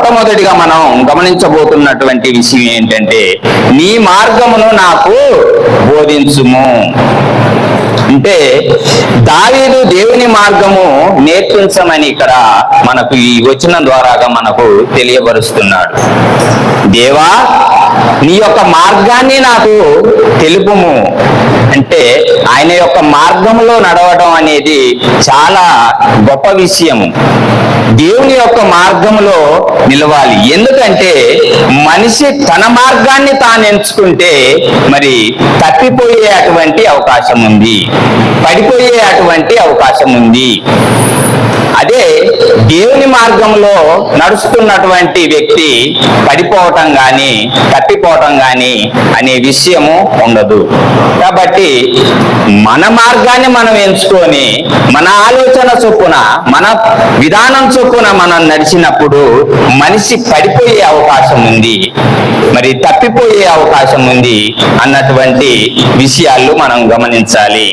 మొట్టమొదటిగా మనం గమనించబోతున్నటువంటి విషయం ఏంటంటే, నీ మార్గమును నాకు బోధించుము. అంటే దావీదు దేవుని మార్గము నేర్పించమని ఇక్కడ మనకు ఈ వచనం ద్వారాగా మనకు తెలియబరుస్తున్నాడు. దేవా, నీ యొక్క మార్గాన్ని నాకు తెలుపుము. అంటే ఆయన యొక్క మార్గంలో నడవడం అనేది చాలా గొప్ప విషయం. దేవుని యొక్క మార్గంలో నిలవాలి. ఎందుకంటే మనిషి తన మార్గాన్ని తాను ఎంచుకుంటే మరి తప్పిపోయే అటువంటి అవకాశం ఉంది, పడిపోయే అటువంటి అవకాశం ఉంది. అదే దేవుని మార్గంలో నడుస్తున్నటువంటి వ్యక్తి పడిపోవటం కానీ తప్పిపోవటం కానీ అనే విషయము ఉండదు. కాబట్టి మన మార్గాన్ని మనం ఎంచుకొని మన ఆలోచన చొప్పున మన విధానం చొప్పున మనం నడిచినప్పుడు మనిషి పడిపోయే అవకాశం ఉంది, మరి తప్పిపోయే అవకాశం ఉంది అన్నటువంటి విషయాలు మనం గమనించాలి.